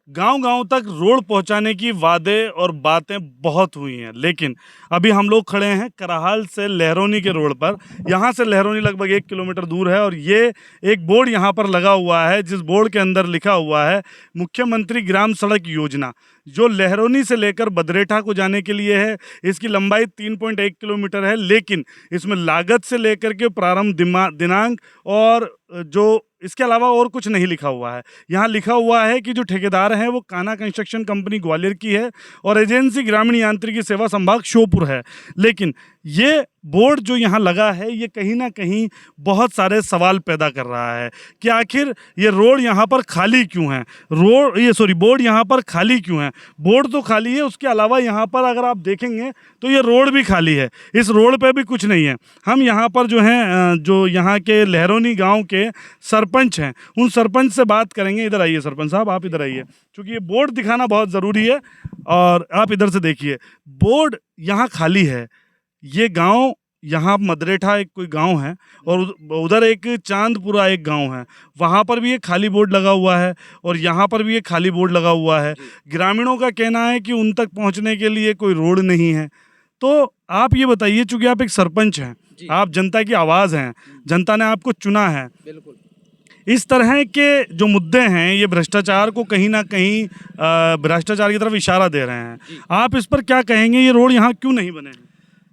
गांव-गांव तक रोड पहुंचाने की वादे और बातें बहुत हुई हैं, लेकिन अभी हम लोग खड़े हैं कराहाल से लहरौनी के रोड पर। यहाँ से लहरौनी लगभग 1 किलोमीटर दूर है और ये एक बोर्ड यहाँ पर लगा हुआ है, जिस बोर्ड के अंदर लिखा हुआ है मुख्यमंत्री ग्राम सड़क योजना, जो लहरौनी से लेकर बदरेठा को जाने के लिए है। इसकी लंबाई 3.1 किलोमीटर है, लेकिन इसमें लागत से लेकर के प्रारंभ दिनांक और जो इसके अलावा और कुछ नहीं लिखा हुआ है। यहाँ लिखा हुआ है कि जो ठेकेदार हैं वो कान्हा कंस्ट्रक्शन कंपनी ग्वालियर की है और एजेंसी ग्रामीण यांत्रिकी सेवा संभाग श्योपुर है। लेकिन ये बोर्ड जो यहाँ लगा है ये कहीं ना कहीं बहुत सारे सवाल पैदा कर रहा है कि आखिर ये रोड यहाँ पर खाली क्यों है, बोर्ड यहाँ पर खाली क्यों है। बोर्ड तो खाली है, उसके अलावा यहाँ पर अगर आप देखेंगे तो ये रोड भी खाली है, इस रोड पे भी कुछ नहीं है। हम यहाँ पर जो हैं जो यहाँ के लहरौनी गांव के सरपंच हैं उन सरपंच से बात करेंगे। इधर आइए सरपंच साहब, आप इधर आइए, क्योंकि ये बोर्ड दिखाना बहुत ज़रूरी है। और आप इधर से देखिए, बोर्ड यहाँ खाली है। ये गांव यहाँ मदरेठा एक कोई गांव है और उधर एक चांदपुरा एक गांव है, वहाँ पर भी एक खाली बोर्ड लगा हुआ है और यहाँ पर भी एक खाली बोर्ड लगा हुआ है। ग्रामीणों का कहना है कि उन तक पहुँचने के लिए कोई रोड नहीं है। तो आप ये बताइए, चूंकि आप एक सरपंच हैं, आप जनता की आवाज़ हैं, जनता ने आपको चुना है, बिल्कुल। इस तरह के जो मुद्दे हैं ये भ्रष्टाचार को कहीं ना कहीं भ्रष्टाचार की तरफ इशारा दे रहे हैं। आप इस पर क्या कहेंगे, ये रोड यहाँ क्यों नहीं बने हैं?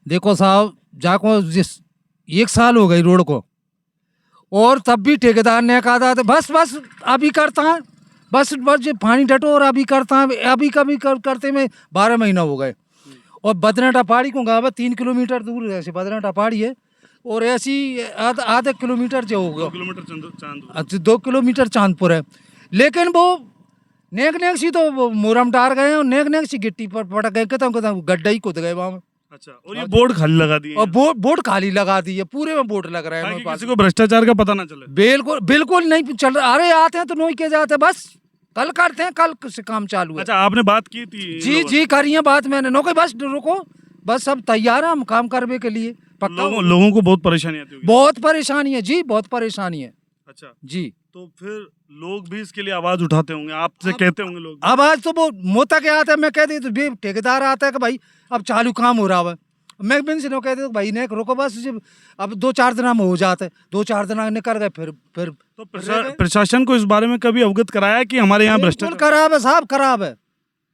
देखो साहब, जाको जिस 1 साल हो गई रोड को, और तब भी ठेकेदार ने कहा था बस अभी करता है, बस जो पानी डटो और अभी करता है, अभी कभी करते में 12 महीना हो गए। और बदनाटा पहाड़ी को गाँव 3 किलोमीटर दूर ऐसे बदनाटा पहाड़ी है और ऐसी आधा किलोमीटर जो होगा 2 किलोमीटर चांदपुर, 2 किलोमीटर चांदपुर है। लेकिन वो नेक सी तो वो मुरम डार गए और नेक सी गिट्टी पर पड़ गए, कहता गड्ढा ही कूद गए वहाँ में। अच्छा, और ये बोर्ड खाली लगा दिए और बोर्ड खाली लगा दी है, पूरे में बोर्ड लग रहा है। ताकि किसी को भ्रष्टाचार का पता ना चले। बिल्कुल नहीं चल रहा। अरे आते हैं तो नोई के जाते हैं, बस कल करते हैं, कल से काम चालू है। अच्छा, आपने बात की थी? जी करी है बात मैंने। नो कोई बस रुको, बस सब तैयार है हम काम करने के लिए। पक्का लोगों को बहुत परेशानी आती होगी। बहुत परेशानी है जी, बहुत परेशानी है। अच्छा जी, तो फिर लोग भी इसके लिए आवाज उठाते होंगे, आपसे कहते होंगे लोग? अब आज तो वो मोता के आता है, मैं कह दी तो ठेकेदार आता है कि भाई अब चालू काम हो रहा है। मैं बिन से कहते तो भाई ने रुको बस, जब अब 2-4 दिन में हो जाते, 2-4 दिन निकल गए फिर तो प्रशासन को इस बारे में कभी अवगत कराया कि हमारे यहाँ भ्रष्टाचार खराब है साहब, खराब है।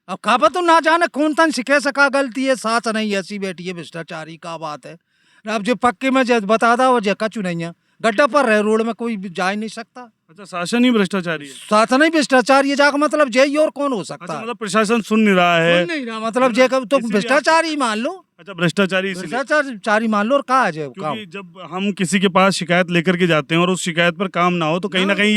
अब काबा तो ना जाने कौन तन सिखे सका गलती है, साथ नहीं ऐसी बैठी है भ्रष्टाचारी का बात है। अब जो पक्के में बता था वो कचू नहीं है, गड्ढा पर रहे रोड में कोई जा ही नहीं सकता। अच्छा, शासन ही भ्रष्टाचारी है? शासन ही भ्रष्टाचारी है, जाकर मतलब जय और कौन हो सकता? अच्छा, मतलब प्रशासन सुन नहीं रहा है? सुन नहीं रहा, मतलब जय तो भ्रष्टाचारी मान लो। अच्छा, भ्रष्टाचारी मान लो। और कहा है क्योंकि जब हम किसी के पास शिकायत लेकर के जाते हैं और उस शिकायत पर काम ना हो तो कहीं ना कहीं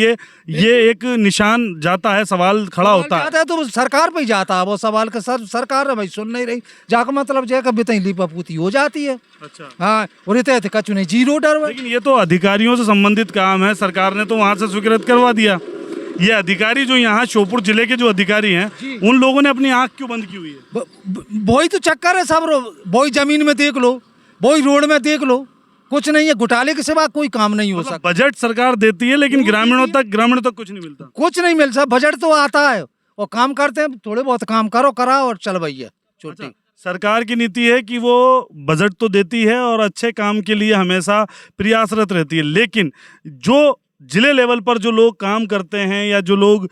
ये एक निशान जाता है, सवाल खड़ा होता है। तो सरकार पे ही जाता है वो सवाल का। सरकार है भाई सुन नहीं रही, जाकर मतलब जय कभी तई लिपापूती हो जाती है। अच्छा, हाँ, और ये कचू नहीं, जीरो डर। लेकिन ये तो अधिकारियों से संबंधित काम है, सरकार ने तो वहां से स्वीकृत करवा दिया। ये अधिकारी जो यहाँ श्योपुर जिले के जो अधिकारी हैं उन लोगों ने अपनी आंख क्यों बंद की हुई है? वही तो चक्कर है सब। वही जमीन में देख लो, वही रोड में देख लो, कुछ नहीं है। घोटाले के सिवा कोई काम नहीं हो सकता। बजट सरकार देती है लेकिन ग्रामीणों तक कुछ नहीं मिलता। कुछ नहीं मिलता। बजट तो आता है और काम करते हैं, थोड़े बहुत काम कराओ और चल भैया छुट्टी। सरकार की नीति है कि वो बजट तो देती है और अच्छे काम के लिए हमेशा प्रयासरत रहती है, लेकिन जो जिले लेवल पर जो लोग काम करते हैं या जो लोग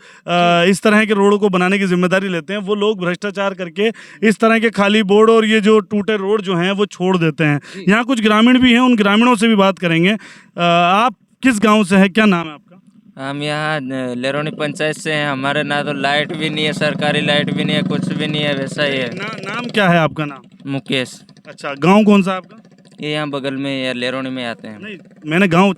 इस तरह के रोडों को बनाने की जिम्मेदारी लेते हैं वो लोग भ्रष्टाचार करके इस तरह के खाली बोर्ड और ये जो टूटे रोड जो हैं वो छोड़ देते हैं। यहाँ कुछ ग्रामीण भी हैं, उन ग्रामीणों से भी बात करेंगे। आप किस गांव से हैं, क्या नाम है आपका? हम यहाँ लहरौनी पंचायत से हैं। हमारे ना तो लाइट भी नहीं है, सरकारी लाइट भी नहीं है, कुछ भी नहीं है, वैसा ही है। नाम क्या है आपका? नाम मुकेश। अच्छा, गांव कौन सा आपका? ये यहाँ बगल में या लहरौनी में आते हैं। नहीं, मैंने गांव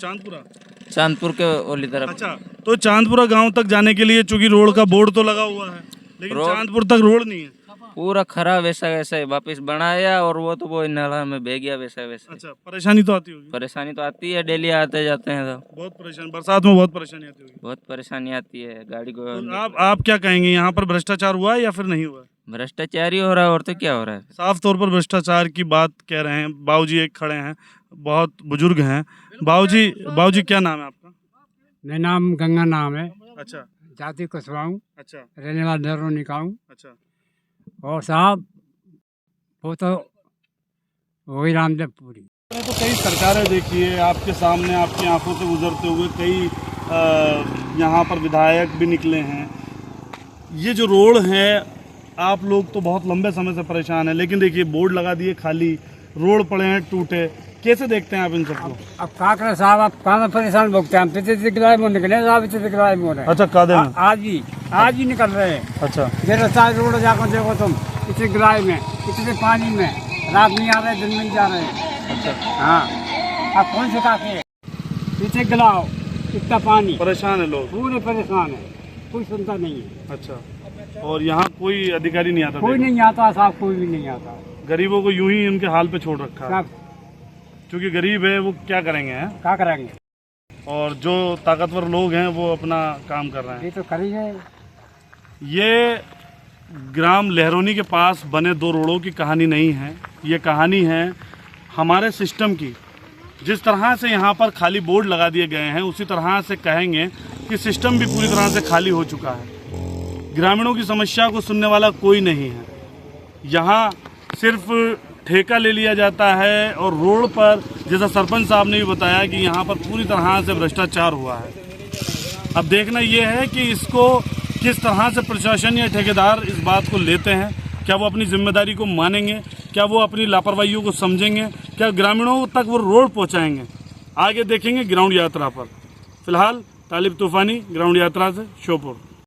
चांदपुर के ओली तरफ। अच्छा, तो चांदपुरा गांव तक जाने के लिए चूंकि रोड का बोर्ड तो लगा हुआ है लेकिन चांदपुर तक रोड नहीं है, पूरा खराब वैसा ही वापस बनाया और वो नाला में बह गया वैसा। अच्छा, परेशानी तो आती होगी? परेशानी तो आती है, डेली आते जाते हैं तो बहुत परेशानी, बरसात में बहुत परेशानी आती होगी? बहुत परेशानी आती है गाड़ी को। तो आप क्या कहेंगे, यहाँ पर भ्रष्टाचार हुआ है या फिर नहीं हुआ? भ्रष्टाचार ही हो रहा है और तो क्या हो रहा है। साफ तौर पर भ्रष्टाचार की बात कह रहे हैं। बाबूजी एक खड़े हैं, बहुत बुजुर्ग हैं। बाबूजी क्या नाम है आपका? मेरा नाम गंगा नाम है। अच्छा, जाति कुशवाहा हूँ, अच्छा रहने वाला लहरोनी का हूँ। अच्छा। और साहब वो तो वही रामदेव पूरी। तो कई सरकारें देखिए आपके सामने, आपकी आंखों से गुजरते हुए कई यहाँ पर विधायक भी निकले हैं। ये जो रोड है, आप लोग तो बहुत लंबे समय से परेशान हैं, लेकिन देखिए बोर्ड लगा दिए खाली, रोड पड़े हैं टूटे, कैसे देखते हैं आप इन सबको? अब का करें साहब, आप कहाँ परेशान भुगते हैं? पिछले दिखलाए में निकले साहब, पिछले दिखलाए में हो रहे हैं। अच्छा, कादे में? आज ही निकल रहे हैं। अच्छा। ये रास्ता रोड जाकर देखो तुम, इतने गिलाए में, इतने पानी में, रात नहीं आ रहे, दिन नहीं जा रहे हैं। अच्छा। हाँ, अब कौन से काके पीछे गिलाओ, इतना पानी, परेशान है लोग, पूरे परेशान है, कोई सुनता नहीं है। अच्छा। और यहाँ कोई अधिकारी नहीं आता? कोई नहीं आता साहब, कोई भी नहीं आता। गरीबों को यूं ही उनके हाल पे छोड़ रखा है, साहब क्योंकि गरीब है वो क्या करेंगे हैं? क्या करेंगे? और जो ताकतवर लोग हैं वो अपना काम कर रहे हैं। ये तो करेंगे। ये ग्राम लहरोनी के पास बने दो रोडों की कहानी नहीं है, ये कहानी है हमारे सिस्टम की। जिस तरह से यहाँ पर खाली बोर्ड लगा दिए गए हैं, उसी तरह से कहेंगे कि सिस्टम भी पूरी तरह से खाली हो चुका है। ग्रामीणों की समस्या को सुनने वाला कोई नहीं है। यहाँ सिर्फ ठेका ले लिया जाता है, और रोड पर जैसा सरपंच साहब ने भी बताया कि यहाँ पर पूरी तरह से भ्रष्टाचार हुआ है। अब देखना ये है कि इसको किस तरह से प्रशासन या ठेकेदार इस बात को लेते हैं। क्या वो अपनी जिम्मेदारी को मानेंगे? क्या वो अपनी लापरवाहियों को समझेंगे? क्या ग्रामीणों तक वो रोड पहुँचाएँगे? आगे देखेंगे ग्राउंड यात्रा पर। फिलहाल तालिब तूफानी, ग्राउंड यात्रा से श्योपुर।